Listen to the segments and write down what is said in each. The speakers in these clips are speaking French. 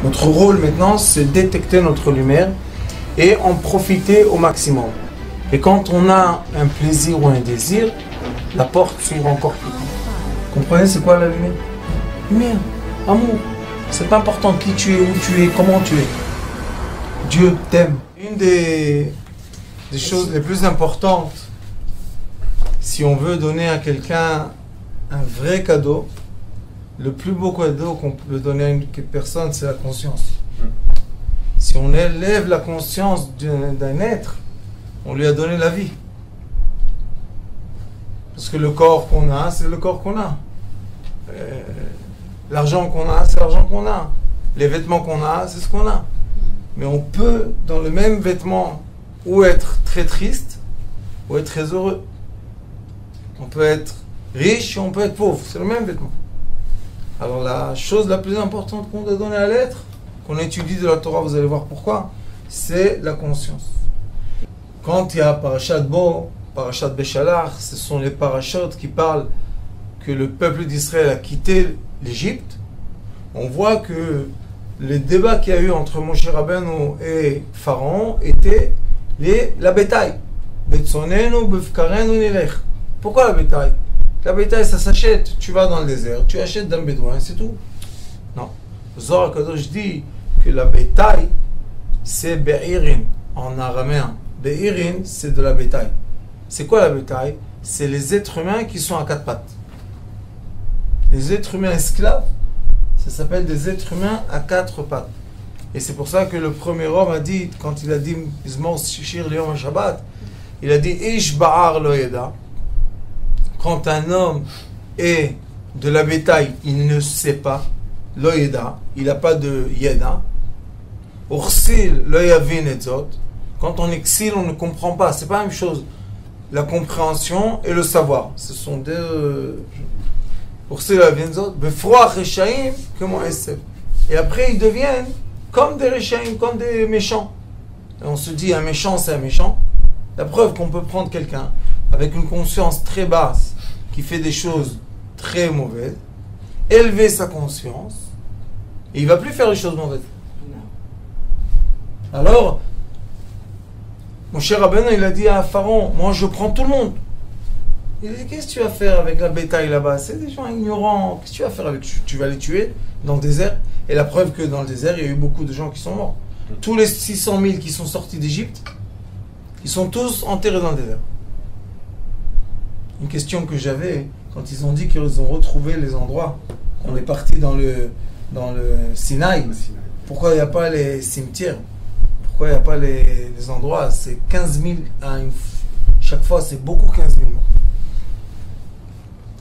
Notre rôle maintenant, c'est détecter notre lumière et en profiter au maximum. Et quand on a un plaisir ou un désir, la porte s'ouvre encore plus. Comprenez, c'est quoi la lumière? Lumière, amour. C'est pas important qui tu es, où tu es, comment tu es. Dieu t'aime. Une des choses les plus importantes, si on veut donner à quelqu'un un vrai cadeau, le plus beau cadeau qu'on peut donner à une personne, c'est la conscience. Si on élève la conscience d'un être, on lui a donné la vie. Parce que le corps qu'on a, c'est le corps qu'on a. L'argent qu'on a, c'est l'argent qu'on a. Les vêtements qu'on a, c'est ce qu'on a. Mais on peut, dans le même vêtement, ou être très triste, ou être très heureux. On peut être riche, ou on peut être pauvre. C'est le même vêtement. Alors la chose la plus importante qu'on doit donner à l'être, qu'on étudie de la Torah, vous allez voir pourquoi, c'est la conscience. Quand il y a Parashat Bo, Parashat Beshalach, ce sont les parachutes qui parlent que le peuple d'Israël a quitté l'Égypte. On voit que les débats qu'il y a eu entre Moshe Rabbeinu et Pharaon étaient la bétail. Betzonenu, befkarenu nilech. Pourquoi la bétail? La bétail, ça s'achète. Tu vas dans le désert, tu achètes d'un bédouin, c'est tout. Non. Zohar Kadosh dit que la bétail, c'est be'irin en araméen. Be'irin, c'est de la bétail. C'est quoi la bétail? C'est les êtres humains qui sont à quatre pattes. Les êtres humains esclaves, ça s'appelle des êtres humains à quatre pattes. Et c'est pour ça que le premier homme a dit, quand il a dit Izmor Shir Liyom Shabbat, il a dit Ish Ba'ar Lo Yeda. Quand un homme est de la bétail, il ne sait pas. Lo Yeda, il n'a pas de Yeda. Ursil Lo Yavin Etzot. Quand on exile, on ne comprend pas. C'est pas la même chose. La compréhension et le savoir. Ce sont deux. Et après, ils deviennent comme des Réchaïm, comme des méchants. Et on se dit, un méchant, c'est un méchant. La preuve qu'on peut prendre quelqu'un avec une conscience très basse, qui fait des choses très mauvaises, élever sa conscience, et il ne va plus faire les choses mauvaises. Alors, mon cher Rabbeinu, il a dit à Pharaon, moi je prends tout le monde. Il a dit, qu'est-ce que tu vas faire avec la bétail là-bas? C'est des gens ignorants. Qu'est-ce que tu vas faire avec? Tu vas les tuer dans le désert? Et la preuve que dans le désert, il y a eu beaucoup de gens qui sont morts. Tous les 600 000 qui sont sortis d'Égypte, ils sont tous enterrés dans le désert. Une question que j'avais, quand ils ont dit qu'ils ont retrouvé les endroits, on est parti dans le Sinaï, pourquoi il n'y a pas les cimetières? Pourquoi il n'y a pas les endroits? C'est 15 000 chaque fois, c'est beaucoup 15 000 morts.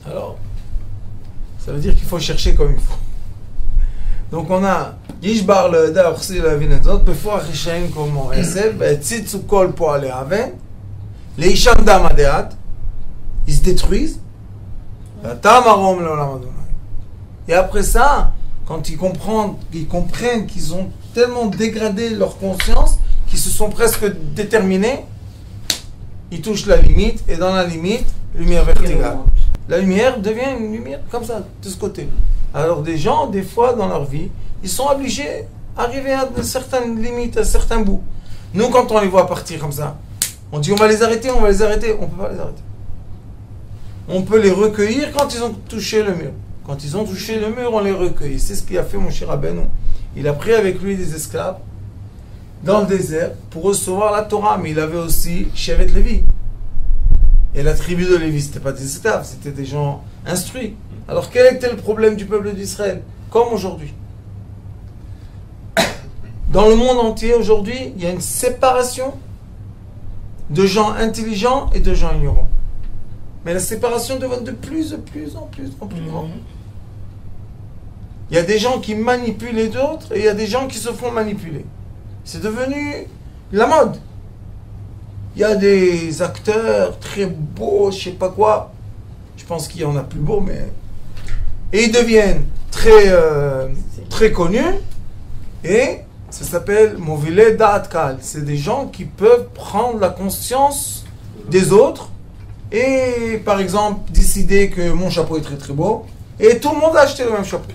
Alors, ça veut dire qu'il faut chercher comme il faut. Donc on a Yishbar le da ursi la vinazot before Rishaim comme Eseb tzitzu kol poale aven leisham dam adeat, ils se détruisent. Et après ça, quand ils comprennent qu'ils ont tellement dégradé leur conscience qu'ils se sont presque déterminés, ils touchent la limite, et dans la limite, lumière verticale. La lumière devient une lumière comme ça, de ce côté. Alors des gens, des fois, dans leur vie, ils sont obligés d'arriver à certaines limites, à certains bouts. Nous, quand on les voit partir comme ça, on dit on va les arrêter, on va les arrêter. On ne peut pas les arrêter. On peut les recueillir quand ils ont touché le mur. Quand ils ont touché le mur, on les recueille. C'est ce qu'il a fait mon cher Rabbeinu. Il a pris avec lui des esclaves dans le désert pour recevoir la Torah, mais il avait aussi Shevet Lévi. Et la tribu de Lévi, ce n'était pas des esclaves, c'était des gens instruits. Alors quel était le problème du peuple d'Israël? Comme aujourd'hui. Dans le monde entier, aujourd'hui, il y a une séparation de gens intelligents et de gens ignorants. Mais la séparation devient de plus en plus grande. Il y a des gens qui manipulent les autres et il y a des gens qui se font manipuler. C'est devenu la mode. Il y a des acteurs très beaux, je sais pas quoi. Je pense qu'il y en a plus beaux, mais... Et ils deviennent très connus. Et ça s'appelle Movilé Da'at Kal. C'est des gens qui peuvent prendre la conscience des autres et, par exemple, décider que mon chapeau est très très beau. Et tout le monde a acheté le même chapeau.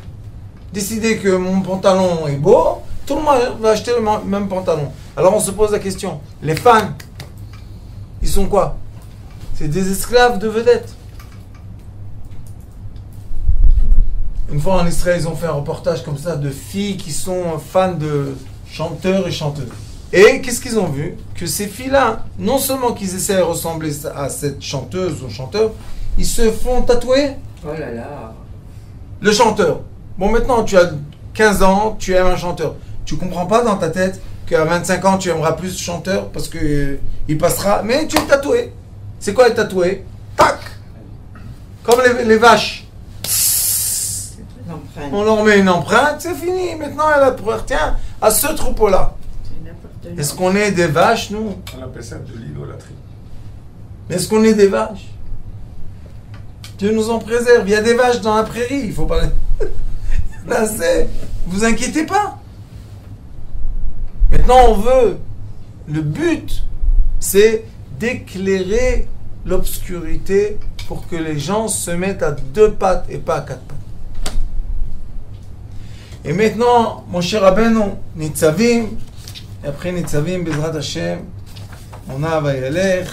décidé que mon pantalon est beau, tout le monde va acheter le même pantalon. Alors on se pose la question, les fans, ils sont quoi? C'est des esclaves de vedettes. Une fois en Israël, ils ont fait un reportage comme ça de filles qui sont fans de chanteurs et chanteuses. Et qu'est-ce qu'ils ont vu? Que ces filles-là, non seulement qu'ils essaient de ressembler à cette chanteuse ou chanteur, ils se font tatouer. Oh là là. Le chanteur. Bon, maintenant, tu as 15 ans, tu aimes un chanteur. Tu comprends pas dans ta tête qu'à 25 ans, tu aimeras plus ce chanteur parce que il passera. Mais tu es tatoué. C'est quoi être tatoué? Tac! Comme les vaches. On leur met une empreinte, c'est fini. Maintenant, elle appartient à ce troupeau-là. Est-ce qu'on est des vaches, nous? On appelle ça de l'idolâtrie. Est-ce qu'on est des vaches? Dieu nous en préserve. Il y a des vaches dans la prairie. Il faut pas... Là, c'est... Vous inquiétez pas. Maintenant, on veut... Le but, c'est d'éclairer l'obscurité pour que les gens se mettent à 2 pattes et pas à 4 pattes. Et maintenant, mon cher Rabbeinu, Nitzavim, et après Nitzavim, Bezrat Hashem, on a Vayelech,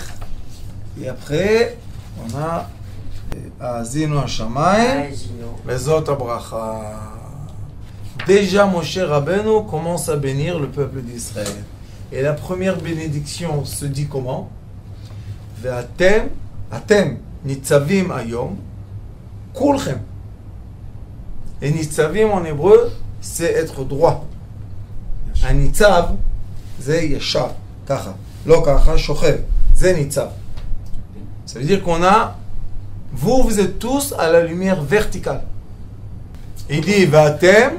et après, on a Azinu Hashamayim, Bezot Abracha. Déjà, mon cher Rabbeinu commence à bénir le peuple d'Israël. Et la première bénédiction se dit comment? Ve'atem, atem, nitzavim ayom, kulchem. Et nitzavim en hébreu, c'est être droit. Un nitzav, c'est yeshar, kacha. Lo kacha, shochev. C'est nitzav. Ça veut dire qu'on a, vous êtes tous à la lumière verticale. Il dit, ve'atem,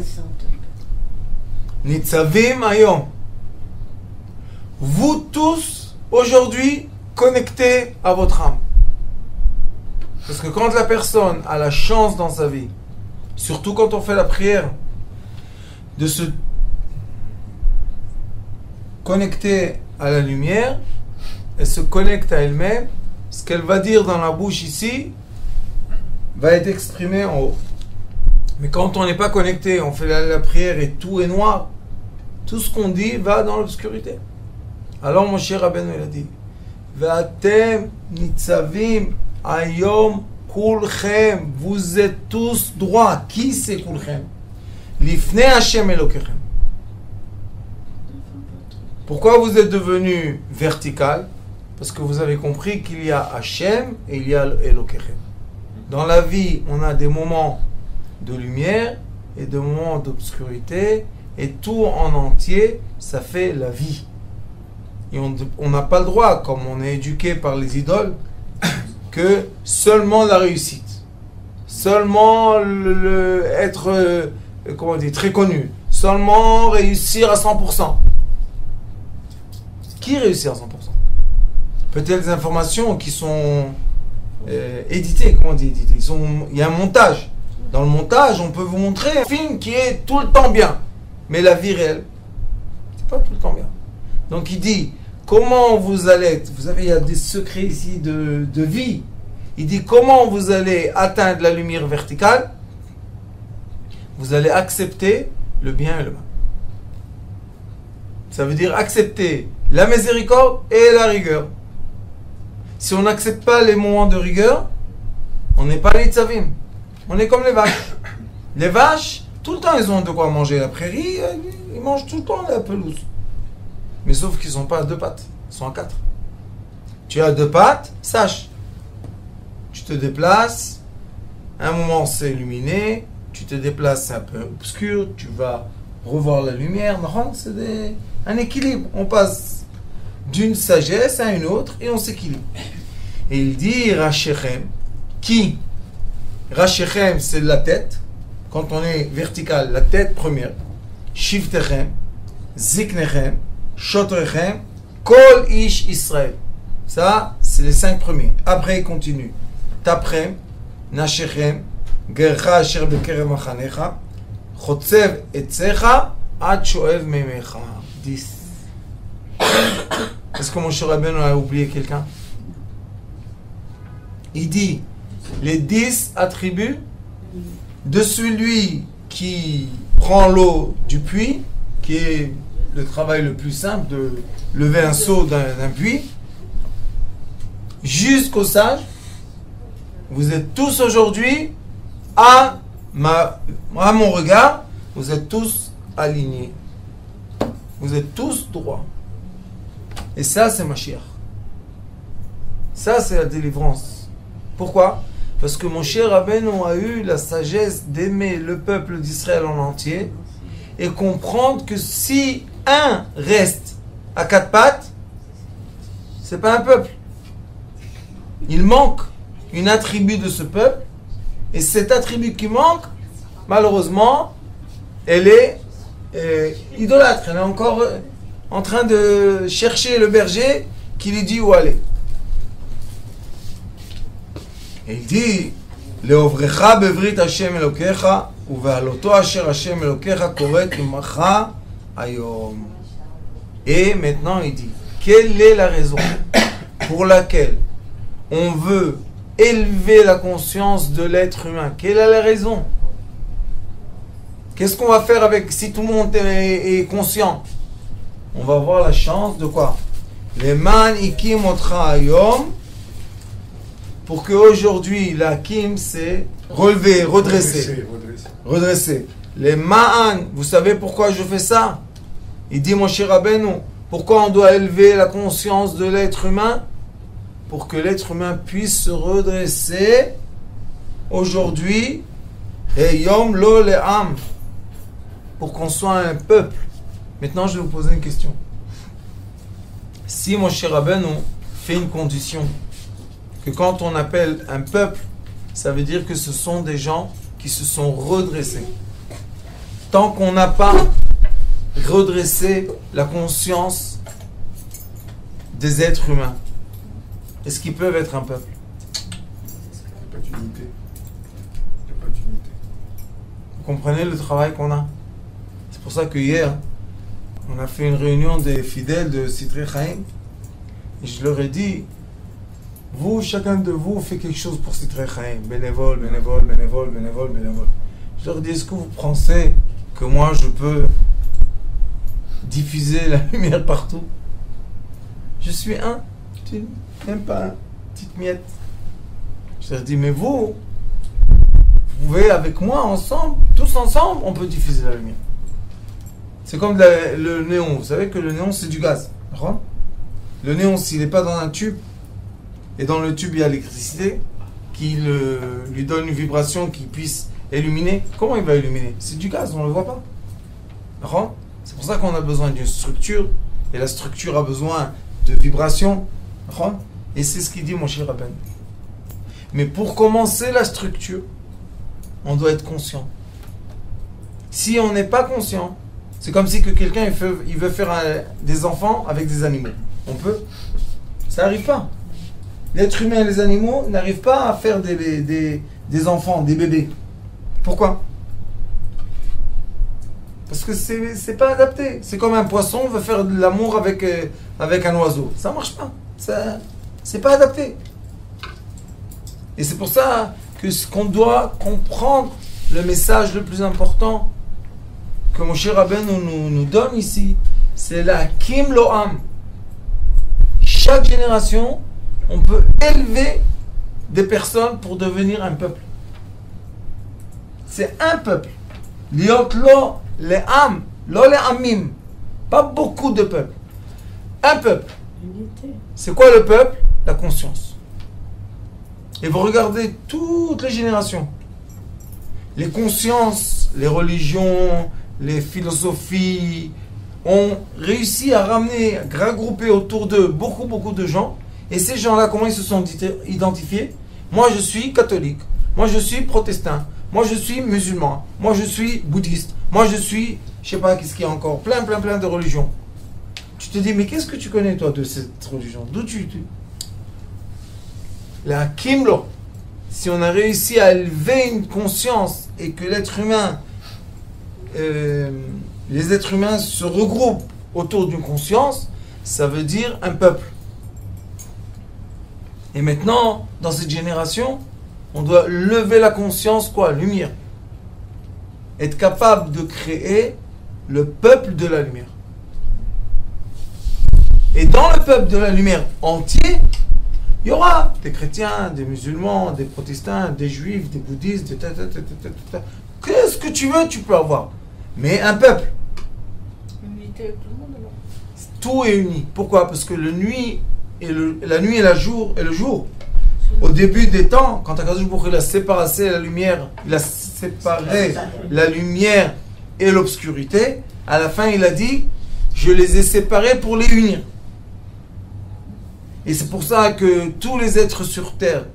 nitzavim ayom. Vous tous, aujourd'hui, connectés à votre âme. Parce que quand la personne a la chance dans sa vie, surtout quand on fait la prière, de se connecter à la lumière, elle se connecte à elle-même, ce qu'elle va dire dans la bouche ici, va être exprimé en haut. Mais quand on n'est pas connecté, on fait la prière et tout est noir, tout ce qu'on dit va dans l'obscurité. Alors mon cher Rabbeinu il a dit, V'atem nitzavim ayom kulchem, vous êtes tous droits. Qui c'est kulchem? Lifnei Hashem Elokechem. Pourquoi vous êtes devenu vertical? Parce que vous avez compris qu'il y a Hashem et il y a Elokechem. Dans la vie, on a des moments de lumière et des moments d'obscurité, et tout en entier, ça fait la vie. Et on n'a pas le droit, comme on est éduqué par les idoles, que seulement la réussite, seulement être comment on dit, très connu, seulement réussir à 100%. Qui réussit à 100%? Peut-être des informations qui sont éditées, comment on dit éditées. Il y a un montage. Dans le montage, on peut vous montrer un film qui est tout le temps bien. Mais la vie réelle, c'est pas tout le temps bien. Donc il dit, comment vous allez, vous savez, il y a des secrets ici de vie. Il dit, comment vous allez atteindre la lumière verticale? Vous allez accepter le bien et le mal. Ça veut dire accepter la miséricorde et la rigueur. Si on n'accepte pas les moments de rigueur, on n'est pas les tzavim. On est comme les vaches. Les vaches, tout le temps, ils ont de quoi manger. La prairie, ils mangent tout le temps la pelouse. Mais sauf qu'ils ne sont pas à 2 pattes, ils sont à 4. Tu as 2 pattes, sache. Tu te déplaces, à un moment c'est illuminé, tu te déplaces, c'est un peu obscur, tu vas revoir la lumière. C'est un équilibre. On passe d'une sagesse à une autre et on s'équilibre. Et il dit Rachechem, qui? Rachechem, c'est la tête. Quand on est vertical, la tête première. Shiftechem, Ziknechem, Shotrechem, Kol Ish Israël. Ça, c'est les 5 premiers. Après, il continue. Taprem, Nashechem, Gercha Asher Bekerev Machanecha, Chotzev Etzecha, Ad Shoev Memecha. 10. Est-ce que mon cher Rabbeinu a oublié quelqu'un? Il dit les 10 attributs de celui qui prend l'eau du puits, qui est le travail le plus simple de lever un seau d'un puits, jusqu'au sage. Vous êtes tous aujourd'hui à mon regard, vous êtes tous alignés. Vous êtes tous droits. Et ça, c'est Mashiach. Ça, c'est la délivrance. Pourquoi? Parce que mon cher Rabbeinu a eu la sagesse d'aimer le peuple d'Israël en entier et comprendre que si un reste à quatre pattes, c'est pas un peuple. Il manque une attribut de ce peuple, et cet attribut qui manque, malheureusement, elle est idolâtre. Elle est encore en train de chercher le berger qui lui dit où aller. Et il dit, Leovrecha bevrit Hashem Elokecha, uve'aloto asher Hashem Elokecha koret imacha hayom. Et maintenant il dit, quelle est la raison pour laquelle on veut élever la conscience de l'être humain? Quelle est la raison? Qu'est-ce qu'on va faire avec si tout le monde est conscient? On va avoir la chance de quoi? Les man ikim otra hayom, pour qu'aujourd'hui la kim c'est relever, redresser. Les ma'an, vous savez pourquoi je fais ça? Il dit mon cher Rabbeinu, pourquoi on doit élever la conscience de l'être humain? Pour que l'être humain puisse se redresser aujourd'hui, et yom lo le'am, pour qu'on soit un peuple. Maintenant je vais vous poser une question. Si mon cher Rabbeinu fait une condition, que quand on appelle un peuple, ça veut dire que ce sont des gens qui se sont redressés. Tant qu'on n'a pas redressé la conscience des êtres humains, est-ce qu'ils peuvent être un peuple? Il n'y a pas d'unité. Vous comprenez le travail qu'on a? C'est pour ça que hier, on a fait une réunion des fidèles de Sitrei Chaim, et je leur ai dit, vous, chacun de vous fait quelque chose pour Sitrei Chaim, bénévole. Je leur ai dit, est-ce que vous pensez que moi je peux diffuser la lumière partout? Je suis même pas une petite miette. Je leur ai dit, mais vous pouvez avec moi ensemble, tous ensemble, on peut diffuser la lumière. C'est comme le néon. Vous savez que le néon c'est du gaz. Le néon, s'il n'est pas dans un tube, et dans le tube il y a l'électricité qui lui donne une vibration qui puisse illuminer, comment il va illuminer? C'est du gaz, on ne le voit pas. C'est pour ça qu'on a besoin d'une structure, et la structure a besoin de vibration. Et c'est ce qu'il dit mon cher Rabbeinu. Mais pour commencer la structure, on doit être conscient. Si on n'est pas conscient, c'est comme si que quelqu'un il veut faire des enfants avec des animaux. On peut? Ça n'arrive pas. L'être humain et les animaux n'arrivent pas à faire des enfants, des bébés. Pourquoi? Parce que c'est pas adapté. C'est comme un poisson veut faire de l'amour avec un oiseau. Ça marche pas. C'est pas adapté. Et c'est pour ça qu'on doit comprendre le message le plus important que mon cher Rabbeinu nous donne ici. C'est la Kim Lo'am. Chaque génération, on peut élever des personnes pour devenir un peuple. C'est un peuple. Liot lo le'am, lo le'amim. Pas beaucoup de peuples. Un peuple. C'est quoi le peuple? La conscience. Et vous regardez toutes les générations. Les consciences, les religions, les philosophies ont réussi à ramener, à regrouper autour d'eux beaucoup de gens. Et ces gens-là, comment ils se sont identifiés? Moi, je suis catholique. Moi, je suis protestant. Moi, je suis musulman. Moi, je suis bouddhiste. Moi, je suis, je sais pas qu'est-ce qu'il y a encore, plein de religions. Tu te dis, mais qu'est-ce que tu connais, toi, de cette religion? D'où tu... La Kimlo, si on a réussi à élever une conscience et que l'être humain, les êtres humains se regroupent autour d'une conscience, ça veut dire un peuple. Et maintenant, dans cette génération, on doit lever la conscience, quoi? Lumière. être capable de créer le peuple de la lumière. Et dans le peuple de la lumière entier, il y aura des chrétiens, des musulmans, des protestants, des juifs, des bouddhistes, des qu'est-ce que tu veux, tu peux avoir. Mais un peuple. Unité avec tout le monde alors. Tout est uni. Pourquoi? Parce que la nuit et le jour. Au début des temps, quand Akadosh Baruch Hu il a séparé la lumière, il a séparé la lumière et l'obscurité, à la fin il a dit, je les ai séparés pour les unir. Et c'est pour ça que tous les êtres sur terre,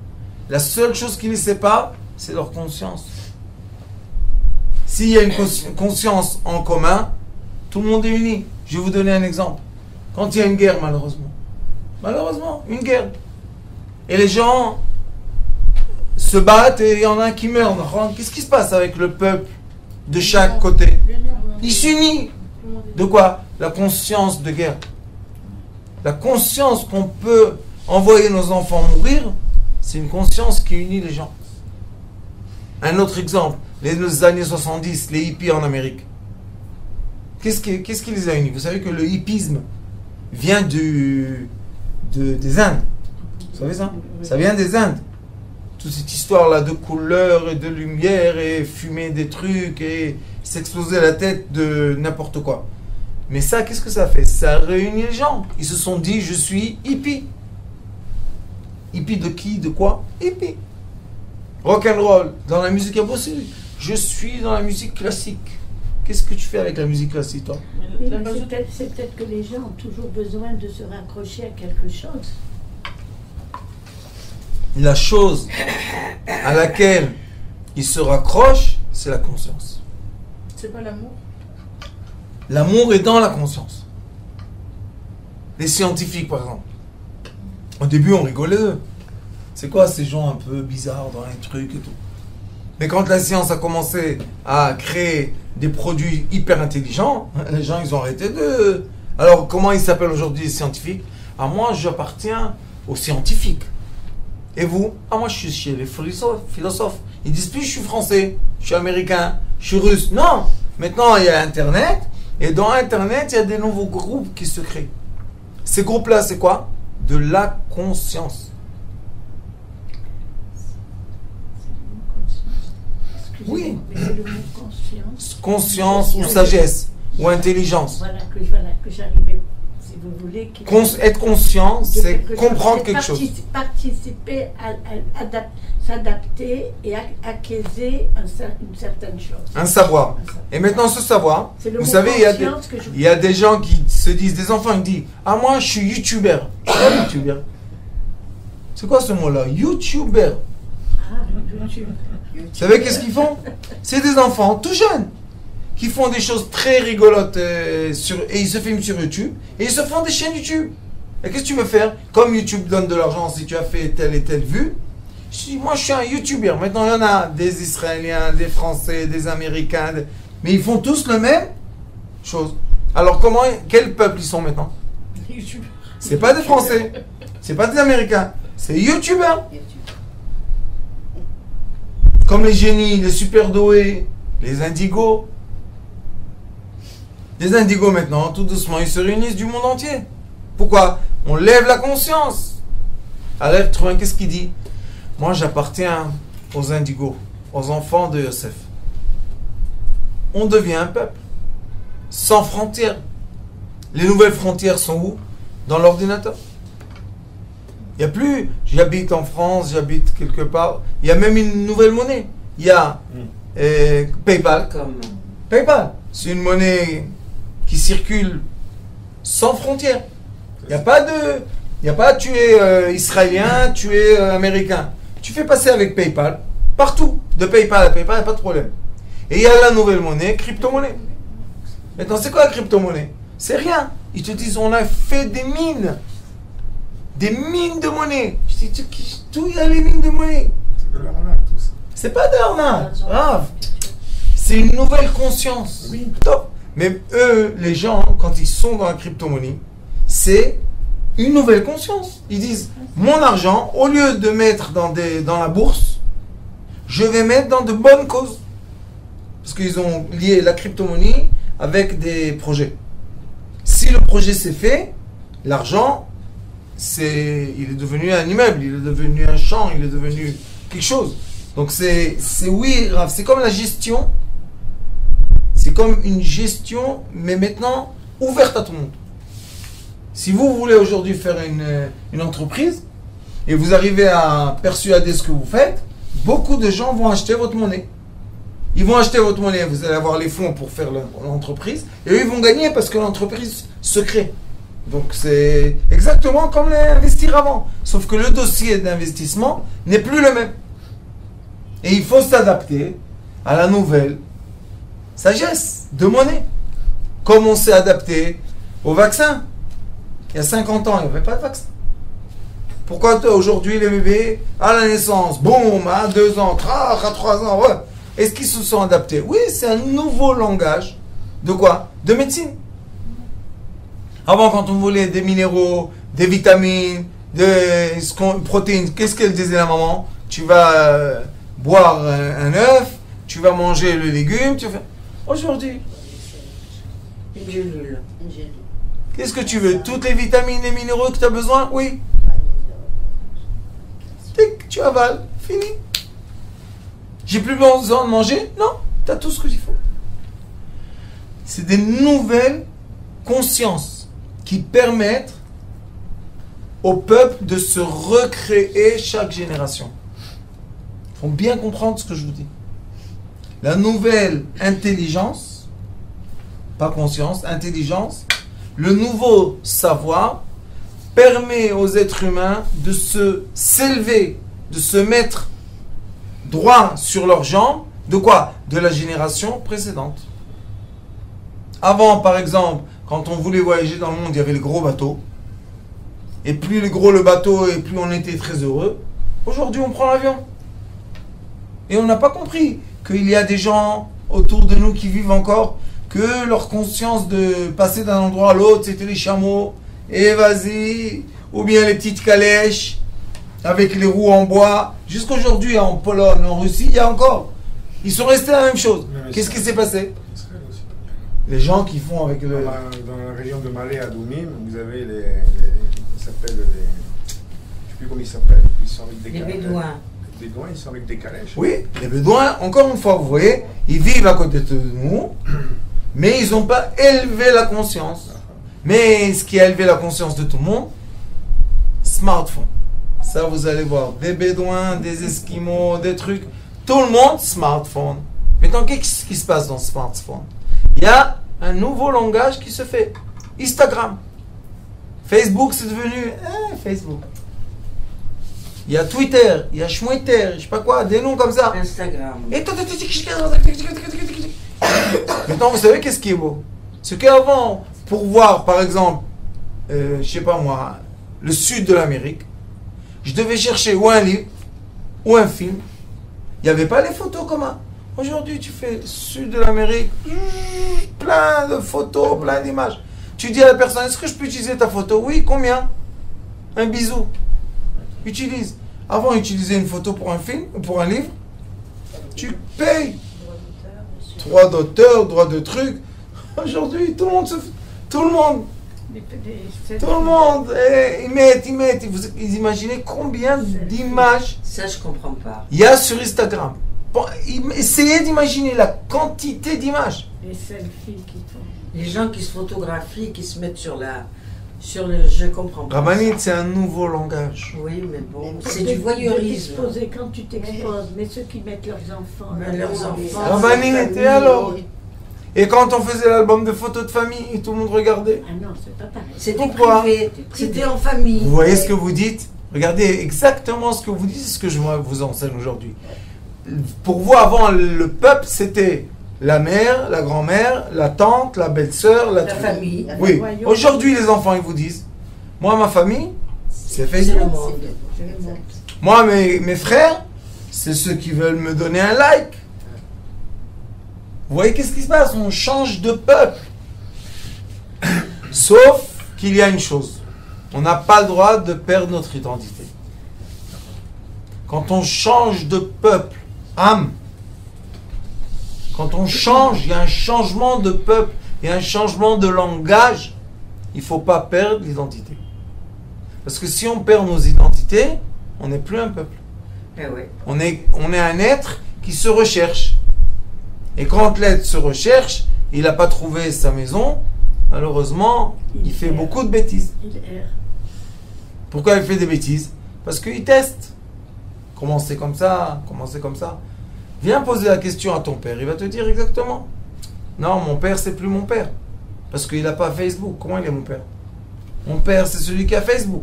la seule chose qui les sépare, c'est leur conscience. S'il y a une conscience en commun, tout le monde est uni. Je vais vous donner un exemple. Quand il y a une guerre, malheureusement, une guerre. Et les gens se battent et il y en a un qui meurt. Qu'est-ce qui se passe avec le peuple de chaque côté? Il s'unit. De quoi? La conscience de guerre. La conscience qu'on peut envoyer nos enfants mourir, c'est une conscience qui unit les gens. Un autre exemple, les années 70, les hippies en Amérique. Qu'est-ce qui les a unis? Vous savez que le hippisme vient des Indes. Vous savez ça? Ça vient des Indes. Toute cette histoire-là de couleurs et de lumière et fumer des trucs et s'exploser la tête de n'importe quoi. Mais ça, qu'est-ce que ça fait? Ça réunit les gens. Ils se sont dit, je suis hippie. Hippie de qui? De quoi? Hippie. Rock'n'roll. Dans la musique, il y a aussi. Je suis dans la musique classique. Qu'est-ce que tu fais avec la musique classique, toi? C'est peut-être que les gens ont toujours besoin de se raccrocher à quelque chose. La chose à laquelle ils se raccrochent, c'est la conscience. C'est pas l'amour? L'amour est dans la conscience. Les scientifiques, par exemple. Au début, on rigolait d'eux. C'est quoi ces gens un peu bizarres dans les trucs et tout? Mais quand la science a commencé à créer des produits hyper intelligents, les gens, ils ont arrêté de... Alors, comment ils s'appellent aujourd'hui, les scientifiques? Ah, moi, j'appartiens aux scientifiques. Et vous? Ah, moi, je suis chez les philosophes. Ils disent plus, je suis français, je suis américain, je suis russe. Non! Maintenant, il y a Internet. Et dans Internet, il y a des nouveaux groupes qui se créent. Ces groupes-là, c'est quoi? De la conscience. Oui. Mais c'est le mot conscience. Conscience ou sagesse ou intelligence. Voilà que j'arrivais, si vous voulez. Être conscient, c'est comprendre quelque chose. Participer à s'adapter et acquérir une certaine chose. Un savoir. Et maintenant, ce savoir, vous savez, il y a des gens qui se disent, des enfants qui disent, ah, moi, je suis youtubeur. YouTuber. C'est quoi ce mot-là? Youtuber. Ah, YouTube. Vous savez qu'est-ce qu'ils font? C'est des enfants tout jeunes qui font des choses très rigolotes et ils se filment sur YouTube et ils se font des chaînes YouTube. Et qu'est-ce que tu veux faire? Comme YouTube donne de l'argent si tu as fait telle et telle vue, moi je suis un YouTuber. Maintenant il y en a des Israéliens, des Français, des Américains, mais ils font tous la même chose. Alors quel peuple ils sont maintenant? C'est pas des Français, c'est pas des Américains, c'est YouTubers. Comme les génies, les super doués, les indigos. Les indigos maintenant, tout doucement, ils se réunissent du monde entier. Pourquoi? On lève la conscience. Alors, qu'est-ce qu'il dit? Moi, j'appartiens aux indigos, aux enfants de Yosef. On devient un peuple, sans frontières. Les nouvelles frontières sont où? Dans l'ordinateur. Il n'y a plus, j'habite en France, j'habite quelque part. Il y a même une nouvelle monnaie. Il y a PayPal. PayPal, c'est une monnaie qui circule sans frontières. Il n'y a pas tu es israélien, tu es américain. Tu fais passer avec PayPal, partout. De PayPal à PayPal, il n'y a pas de problème. Et il y a la nouvelle monnaie, crypto-monnaie. Maintenant, c'est quoi la crypto-monnaie? C'est rien. Ils te disent, on a fait des mines. Des mines de monnaie. Je dis, tout il y a les mines de monnaie. C'est de l'arnaque, tout ça. C'est pas de l'arnaque. Grave. C'est une nouvelle conscience. Oui. Top. Mais eux, les gens, quand ils sont dans la crypto-monnaie, c'est une nouvelle conscience. Ils disent, mon argent, au lieu de mettre dans la bourse, je vais mettre dans de bonnes causes. Parce qu'ils ont lié la crypto-monnaie avec des projets. Si le projet s'est fait, l'argent, il est devenu un immeuble, il est devenu un champ, il est devenu quelque chose. Donc oui, Rav, c'est comme la gestion. C'est comme une gestion, mais maintenant ouverte à tout le monde. Si vous voulez aujourd'hui faire une entreprise et vous arrivez à persuader ce que vous faites, beaucoup de gens vont acheter votre monnaie. Ils vont acheter votre monnaie, vous allez avoir les fonds pour faire l'entreprise, et eux ils vont gagner parce que l'entreprise se crée. Donc c'est exactement comme investir avant. Sauf que le dossier d'investissement n'est plus le même. Et il faut s'adapter à la nouvelle sagesse de monnaie. Comme on s'est adapté au vaccin. Il y a 50 ans, il n'y avait pas de vaccin. Pourquoi aujourd'hui les bébés, à la naissance, boum, à 2 ans, à 3 ans, ouais. Est-ce qu'ils se sont adaptés? Oui, c'est un nouveau langage. De quoi? De médecine. Avant, quand on voulait des minéraux, des vitamines, des protéines, qu'est-ce qu'elle disait la maman? Tu vas boire un œuf, tu vas manger le légume, tu vas faire... Aujourd'hui, Une gélule. qu'est-ce que tu veux? Toutes les vitamines et minéraux que tu as besoin? Oui. Tic, tu avales, fini. J'ai plus besoin de manger? Non, tu as tout ce qu'il faut. C'est des nouvelles consciences qui permettent au peuple de se recréer chaque génération. Il faut bien comprendre ce que je vous dis. La nouvelle intelligence, pas conscience, intelligence, le nouveau savoir permet aux êtres humains de s'élever, de se mettre droit sur leurs jambes. De quoi? De la génération précédente. Avant, par exemple, quand on voulait voyager dans le monde, il y avait les gros bateaux. Et plus le gros le bateau, et plus on était très heureux. Aujourd'hui, on prend l'avion. Et on n'a pas compris qu'il y a des gens autour de nous qui vivent encore, que leur conscience de passer d'un endroit à l'autre, c'était les chameaux, et vas-y, ou bien les petites calèches, avec les roues en bois. Jusqu'aujourd'hui, en Pologne, en Russie, il y a encore. Ils sont restés à la même chose. Qu'est-ce qui s'est passé? Les gens qui font avec le... Dans la région de Malais, à Doumim, vous avez ils s'appellent les... Je ne sais plus comment ils s'appellent. Ils sont avec des Les calèches. Bédouins. Les Bédouins, ils sont avec des calèches. Oui, les Bédouins, encore une fois, vous voyez, ils vivent à côté de nous, mais ils n'ont pas élevé la conscience. Mais ce qui a élevé la conscience de tout le monde, smartphone. Ça, vous allez voir, des Bédouins, des Esquimaux, des trucs, tout le monde, smartphone. Maintenant, qu'est-ce qui se passe dans le smartphone? Il y a un nouveau langage qui se fait. Instagram. Facebook, c'est devenu Facebook. Il y a Twitter, il y a Schmwitter, je sais pas quoi, des noms comme ça. Instagram. Et maintenant, vous savez qu'est-ce qui est beau? C'est qu'avant, pour voir, par exemple, je sais pas moi, le sud de l'Amérique, je devais chercher ou un livre, ou un film. Il n'y avait pas les photos communs. Aujourd'hui, tu fais sud de l'Amérique, plein de photos, plein d'images. Tu dis à la personne, est-ce que je peux utiliser ta photo? Oui, combien? Un bisou. Utilise. Avant, utiliser une photo pour un film, pour un livre, tu payes. Droit d'auteur, droit de truc. Aujourd'hui, tout le monde tout le monde, ils mettent. Vous imaginez combien d'images Ça, je comprends pas. il y a sur Instagram? Bon, essayez d'imaginer la quantité d'images. Les selfies qui font. Les gens qui se photographient, qui se mettent sur le... Je comprends pas. Rabanit, c'est un nouveau langage. Oui, mais bon, c'est du voyeurisme. T'exposer quand tu t'exposes, mais ceux qui mettent leurs enfants. Mais leurs enfants. Rabanit, et alors? Et quand on faisait l'album de photos de famille, tout le monde regardait. Ah non, c'est pas pareil. C'était Pourquoi? privé, c'était en famille. Vous voyez ce que vous dites? Regardez exactement ce que vous dites, c'est ce que je vous enseigne aujourd'hui. Pour vous, avant, le peuple, c'était la mère, la grand-mère, la tante, la belle-sœur, La famille. Oui. Aujourd'hui, les enfants, ils vous disent, moi, ma famille, c'est C'est le Facebook. monde. Moi, mes frères, c'est ceux qui veulent me donner un like. Vous voyez qu'est-ce qui se passe? On change de peuple. Sauf qu'il y a une chose. On n'a pas le droit de perdre notre identité. Quand on change de peuple, âme, Quand on change, il y a un changement de peuple, il y a un changement de langage. Il ne faut pas perdre l'identité. Parce que si on perd nos identités, on n'est plus un peuple. Eh oui. On est un être qui se recherche. Et quand l'être se recherche, il n'a pas trouvé sa maison, malheureusement, il fait beaucoup de bêtises. Il erre. Pourquoi il fait des bêtises? Parce qu'il teste. Comment c'est comme ça? Comment c'est comme ça? Viens poser la question à ton père, il va te dire exactement. Non, mon père, c'est plus mon père. Parce qu'il n'a pas Facebook. Comment il est mon père? Mon père, c'est celui qui a Facebook.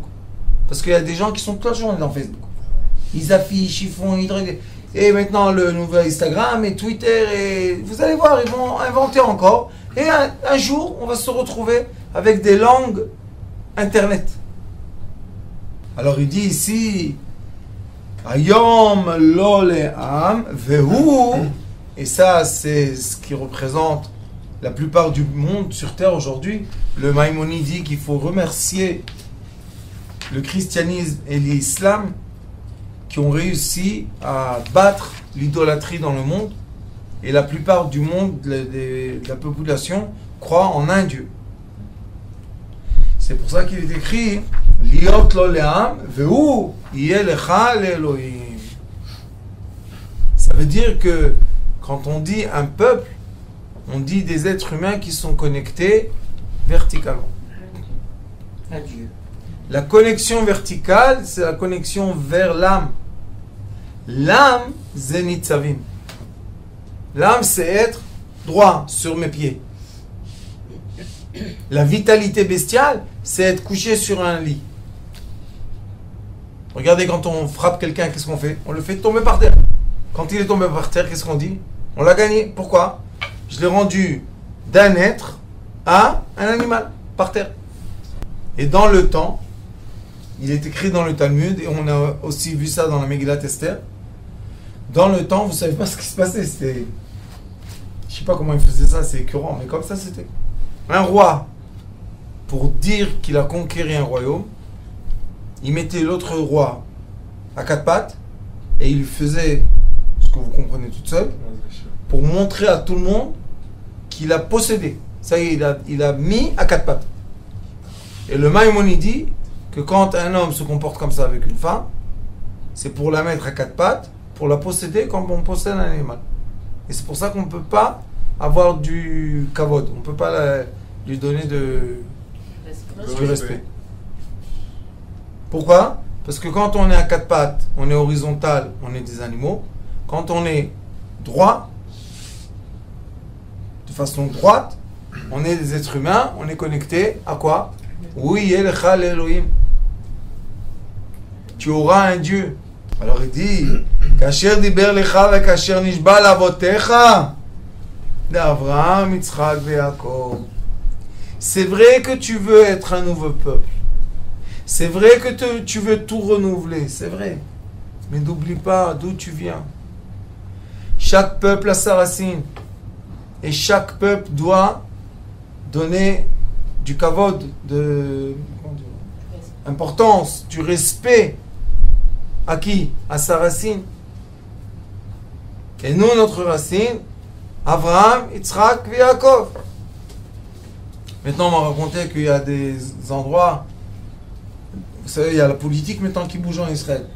Parce qu'il y a des gens qui sont toute la journée dans Facebook. Ils affichent, ils font, ils draguent. Et maintenant, le nouvel Instagram et Twitter, et vous allez voir, ils vont inventer encore. Et un jour, on va se retrouver avec des langues Internet. Alors il dit ici, Ayom lo le'am vehu, et ça c'est ce qui représente la plupart du monde sur terre aujourd'hui. Le Maïmonide dit qu'il faut remercier le christianisme et l'islam qui ont réussi à battre l'idolâtrie dans le monde, et la plupart du monde, de la population, croit en un Dieu. C'est pour ça qu'il est écrit Liot lo le'am vehu yeh lecha le'Elohim. Ça veut dire que quand on dit un peuple, on dit des êtres humains qui sont connectés verticalement. À Dieu. La connexion verticale, c'est la connexion vers l'âme. L'âme, c'est nitzavim. L'âme, c'est être droit sur mes pieds. La vitalité bestiale, c'est être couché sur un lit. Regardez, quand on frappe quelqu'un, qu'est-ce qu'on fait? On le fait tomber par terre. Quand il est tombé par terre, qu'est-ce qu'on dit? On l'a gagné. Pourquoi? Je l'ai rendu d'un être à un animal, par terre. Et dans le temps, il est écrit dans le Talmud, et on a aussi vu ça dans la Megillat Esther. Dans le temps, vous ne savez pas ce qui se passait. C'était... Je ne sais pas comment il faisait ça, c'est écœurant, mais comme ça c'était. Un roi, pour dire qu'il a conquéri un royaume, il mettait l'autre roi à quatre pattes et il lui faisait, ce que vous comprenez toute seule, pour montrer à tout le monde qu'il a possédé. Ça y est, il a mis à quatre pattes. Et le Maïmonide dit que quand un homme se comporte comme ça avec une femme, c'est pour la mettre à quatre pattes, pour la posséder comme on possède un animal. Et c'est pour ça qu'on ne peut pas avoir du kavod, on ne peut pas lui donner du respect. Pourquoi? Parce que quand on est à quatre pattes, on est horizontal, on est des animaux. Quand on est droit, de façon droite, on est des êtres humains, on est connecté à quoi? Oui, Elecha l'Elohim. Tu auras un Dieu. Alors il dit, Kasher diber lecha ve kasher nishba lavotecha d'Abraham, Yitzhak ve Yaakov. C'est vrai que tu veux être un nouveau peuple. C'est vrai que tu veux tout renouveler. C'est vrai. Mais n'oublie pas d'où tu viens. Chaque peuple a sa racine. Et chaque peuple doit donner du kavod, de importance, du respect. À qui? À sa racine. Et nous, notre racine, Abraham, Yitzhak et Yaakov. Maintenant, on m'a raconté qu'il y a des endroits, vous savez, il y a la politique maintenant qui bouge en Israël.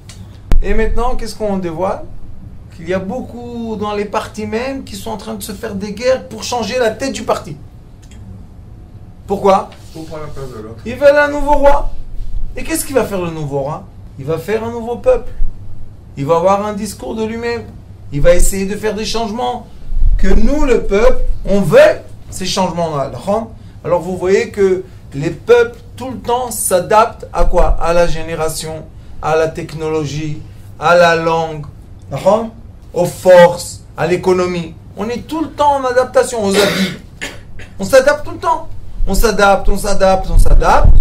Et maintenant, qu'est-ce qu'on dévoile? Qu'il y a beaucoup dans les partis même qui sont en train de se faire des guerres pour changer la tête du parti. Pourquoi? Pour prendre la place de l'autre. Ils veulent un nouveau roi. Et qu'est-ce qu'il va faire le nouveau roi? Il va faire un nouveau peuple. Il va avoir un discours de lui-même. Il va essayer de faire des changements. Que nous, le peuple, on veut ces changements-là. Alors vous voyez que les peuples, tout le temps, s'adaptent à quoi? À la génération, à la technologie, à la langue, aux forces, à l'économie. On est tout le temps en adaptation, aux habits. On s'adapte tout le temps. On s'adapte, on s'adapte, on s'adapte.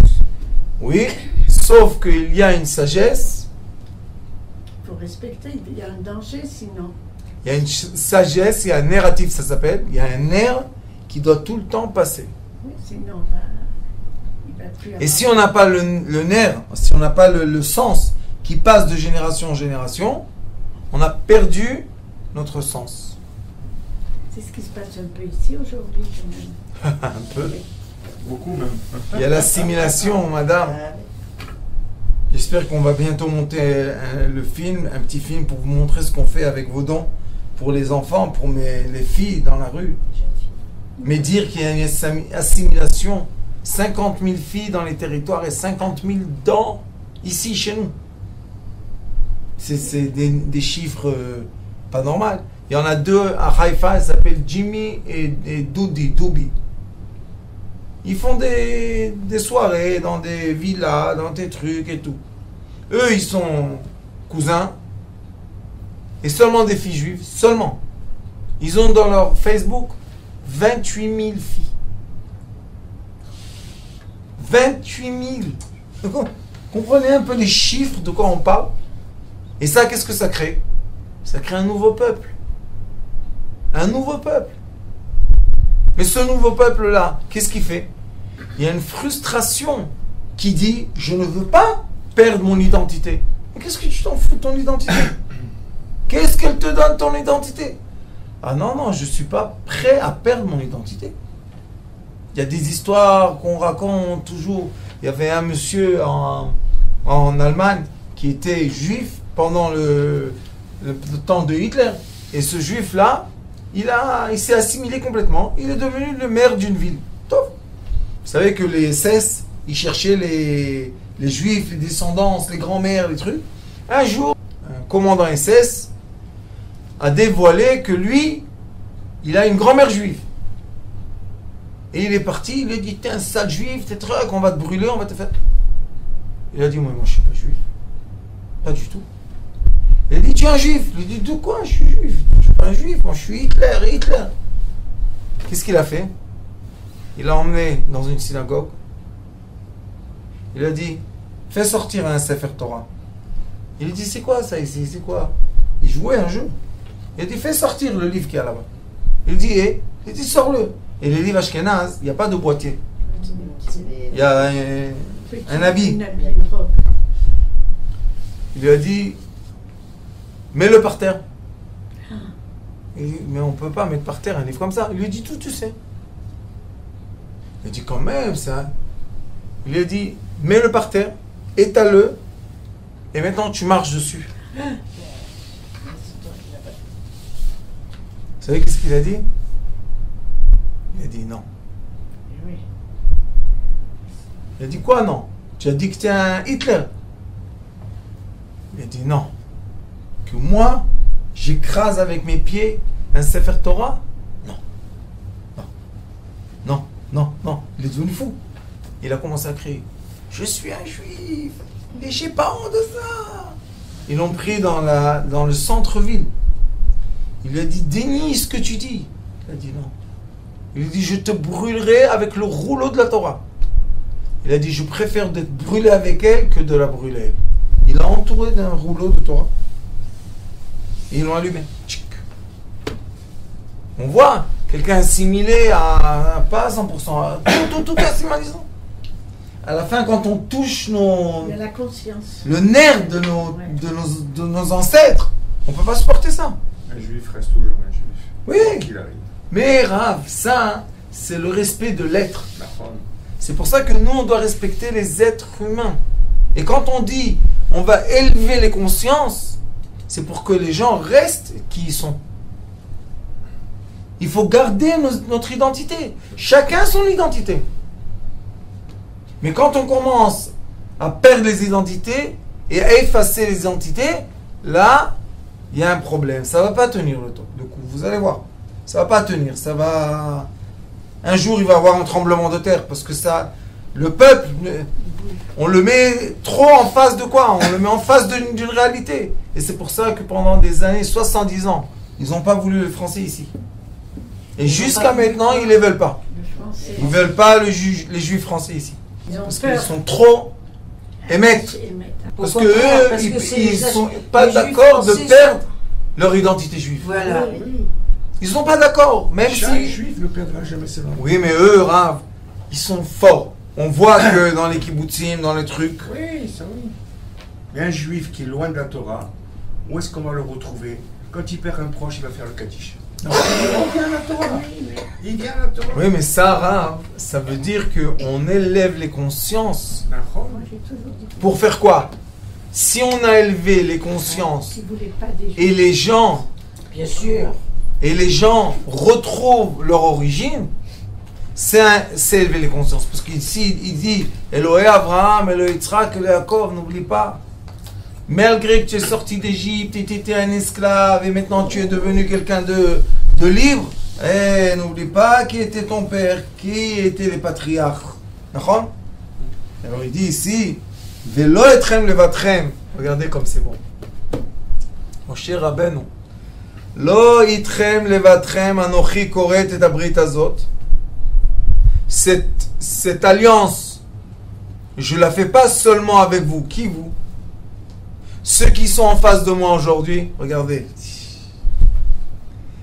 Oui. Sauf qu'il y a une sagesse. Il faut respecter, il y a un danger sinon. Il y a une sagesse, il y a un narratif, ça s'appelle. Il y a un nerf qui doit tout le temps passer. Oui, sinon, il va plus Et si on n'a pas le nerf, si on n'a pas le sens qui passe de génération en génération, on a perdu notre sens. C'est ce qui se passe un peu ici aujourd'hui, quand même. Un peu. Beaucoup même. Il y a l'assimilation, madame. J'espère qu'on va bientôt monter le film, un petit film pour vous montrer ce qu'on fait avec vos dons pour les enfants, pour les filles dans la rue. Mais dire qu'il y a une assimilation, 50 000 filles dans les territoires et 50 000 dons ici chez nous. C'est des chiffres pas normaux. Il y en a deux à Haïfa, ils s'appellent Jimmy et Doubi. Ils font des soirées dans des villas, dans des trucs et tout. Eux, ils sont cousins. Et seulement des filles juives. Seulement. Ils ont dans leur Facebook 28 000 filles. 28 000. Comprenez un peu les chiffres de quoi on parle. Et ça, qu'est-ce que ça crée? Ça crée un nouveau peuple. Un nouveau peuple. Mais ce nouveau peuple-là, qu'est-ce qu'il fait? Il y a une frustration qui dit « Je ne veux pas perdre mon identité. » Mais qu'est-ce que tu t'en fous de ton identité? Qu'est-ce qu'elle te donne, ton identité? Ah non, je ne suis pas prêt à perdre mon identité. Il y a des histoires qu'on raconte toujours. Il y avait un monsieur en Allemagne qui était juif pendant le temps de Hitler. Et ce juif-là, il s'est assimilé complètement. Il est devenu le maire d'une ville. Top. Vous savez que les SS, ils cherchaient les juifs, les descendants, les grands-mères, les trucs. Un jour, un commandant SS a dévoilé que lui, il a une grand-mère juive. Et il est parti, il lui a dit, t'es un sale juif, t'es truc, on va te brûler, on va te faire... Il a dit, moi je suis pas juif. Pas du tout. Il a dit, tu es un juif. Il a dit, de quoi je suis juif? Je suis pas un juif, moi je suis Hitler. Qu'est-ce qu'il a fait? Il l'a emmené dans une synagogue. Il a dit, fais sortir un Sefer Torah. Il a dit, c'est quoi ça ici? C'est quoi? Il jouait un jeu. Il a dit, fais sortir le livre qui est là-bas. Il dit, sors-le. Et les livres Ashkenaz, il n'y a pas de boîtier. Il y a un habit. Il lui a dit, mets-le par terre. Il dit, mais on ne peut pas mettre par terre un livre comme ça. Il lui a dit, tout, tu sais. Il a dit, quand même, ça. Il lui a dit, mets-le par terre, étale-le, et maintenant tu marches dessus. Vous savez qu'est-ce qu'il a dit? Il a dit non. Il a dit quoi non? Tu as dit que tu es un Hitler. Il a dit non. Que moi, j'écrase avec mes pieds un Sefer Torah? Non. Il est devenu fou. Il a commencé à crier. Je suis un juif. Et j'ai pas honte de ça. Ils l'ont pris dans le centre-ville. Il lui a dit, dénie ce que tu dis. Il a dit non. Il lui a dit, je te brûlerai avec le rouleau de la Torah. Il a dit, je préfère d'être brûlé avec elle que de la brûler elle. Il l'a entouré d'un rouleau de Torah. Et ils l'ont allumé. Tchic. On voit quelqu'un assimilé à pas à 100%, tout assimilisant. À la fin, quand on touche Il y a la conscience. le nerf de nos ancêtres, on ne peut pas supporter ça. Un juif reste toujours un juif. Oui. Qu'il arrive. Mais Rav, ça, c'est le respect de l'être. La femme. C'est pour ça que nous, on doit respecter les êtres humains. Et quand on dit, on va élever les consciences, c'est pour que les gens restent qui ils sont. Il faut garder notre identité. Chacun son identité. Mais quand on commence à perdre les identités et à effacer les identités, là, il y a un problème. Ça ne va pas tenir le coup. Vous allez voir. Ça ne va pas tenir. Ça va... Un jour, il va y avoir un tremblement de terre. Parce que ça... Le peuple, on le met trop en face de quoi? On le met en face d'une réalité. Et c'est pour ça que pendant des années, 70 ans, ils n'ont pas voulu les Français ici. Et jusqu'à maintenant, ils ne les veulent pas. Ils ne veulent pas les Juifs français ici. Parce qu'ils sont trop émettes. Parce qu'eux, ils ne sont pas d'accord de perdre leur identité juive. Voilà. Ils ne sont pas d'accord. Même Chaque si... juif ne perdra jamais ses langues. Oui, mais eux, Rav, ils sont forts. On voit que dans les kibbutzim, dans les trucs... Oui, ça oui. Mais un juif qui est loin de la Torah, où est-ce qu'on va le retrouver? Quand il perd un proche, il va faire le kadish. Il vient à la Torah. Il vient à la Torah. Oui, mais ça, ça veut dire qu'on élève les consciences. D'accord. Moi, j'ai toujours dit Pour faire quoi? Si on a élevé les consciences si vous voulez pas des et les gens, Bien sûr. retrouvent leur origine, c'est élever les consciences. Parce qu'ici, il dit Elohé Abraham, Elohé Yitzhak, Elohé Yaakov, n'oublie pas. Malgré que tu es sorti d'Égypte et tu étais un esclave et maintenant tu es devenu quelqu'un de libre, n'oublie pas qui était ton père, qui étaient les patriarches. D'accord? Alors il dit ici Velo etrem levatrem. Regardez comme c'est bon. Moshe Rabbeinu. Lo itrem levatrem anochi koret et abrit azot. Cette alliance, je la fais pas seulement avec vous. Qui vous? Ceux qui sont en face de moi aujourd'hui. Regardez.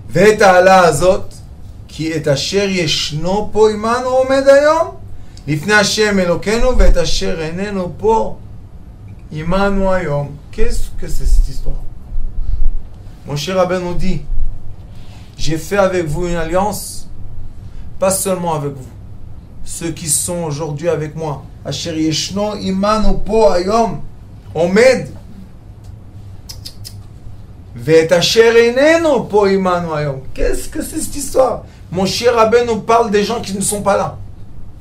Ve'et ha'ala azot ki et asher yeshno po imanu omed hayom. לפני השם אלוקינו ואת אשר איננו פה עמנו היום. Qu'est-ce que c'est cette histoire? Moshe Rabbeinu dit, j'ai fait avec vous une alliance, pas seulement avec vous, ceux qui sont aujourd'hui avec moi. אשר ישנו עמנו פה היום עומד ואת אשר איננו פה עמנו היום. Qu'est-ce que c'est cette histoire? Moshe Rabbeinu parle des gens qui ne sont pas là.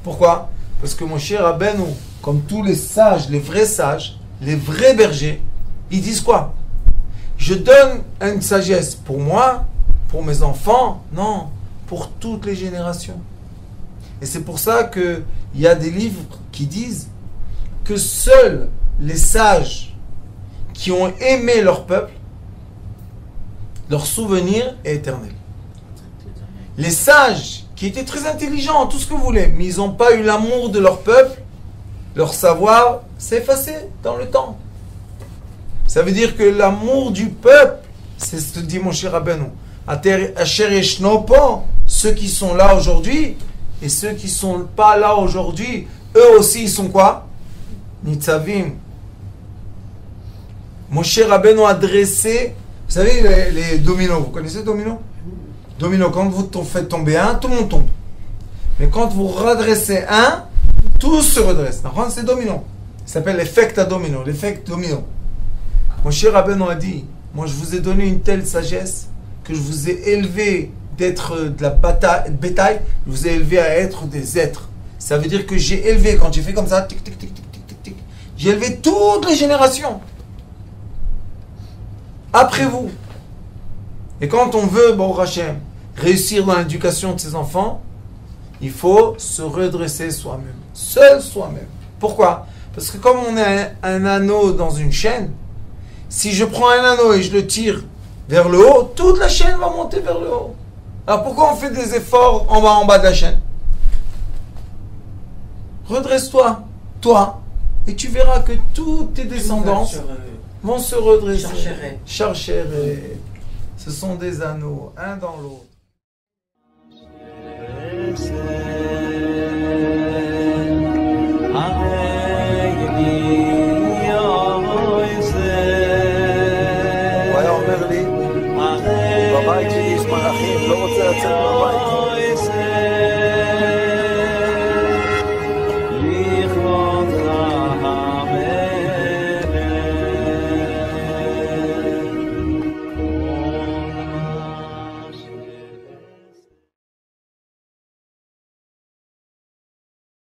Pourquoi? Parce que Moshe Rabbeinu, comme tous les sages, les vrais bergers, ils disent quoi? Je donne une sagesse pour moi, pour mes enfants, non, pour toutes les générations. Et c'est pour ça qu'il y a des livres qui disent que seuls les sages qui ont aimé leur peuple, leur souvenir est éternel. Les sages qui étaient très intelligents, tout ce que vous voulez, mais ils n'ont pas eu l'amour de leur peuple, leur savoir s'est effacé dans le temps. Ça veut dire que l'amour du peuple, c'est ce que dit Moshe Rabbeinu. Asher yeshno po, ceux qui sont là aujourd'hui, et ceux qui ne sont pas là aujourd'hui, eux aussi ils sont quoi? Nitzavim. Moshe Rabbeinu a dressé, vous savez les dominos, vous connaissez les dominos? Domino, quand vous faites tomber un, tout le monde tombe. Mais quand vous redressez un, tout se redresse. C'est domino. Ça s'appelle l'effet à domino, l'effet domino. Moshe Rabbeinu a dit, moi je vous ai donné une telle sagesse que je vous ai élevé d'être de la bétail, je vous ai élevé à être des êtres. Ça veut dire que j'ai élevé, quand j'ai fait comme ça, tic, tic, tic, tic, tic, tic, tic, j'ai élevé toutes les générations. Après vous. Et quand on veut, bon Hachem, réussir dans l'éducation de ses enfants, il faut se redresser soi-même. Seul soi-même. Pourquoi? Parce que comme on a un anneau dans une chaîne, si je prends un anneau et je le tire vers le haut, toute la chaîne va monter vers le haut. Alors pourquoi on fait des efforts en bas de la chaîne? Redresse-toi, toi, et tu verras que toutes tes descendants vont se redresser. Charchéret. Ce sont des anneaux, un dans l'autre.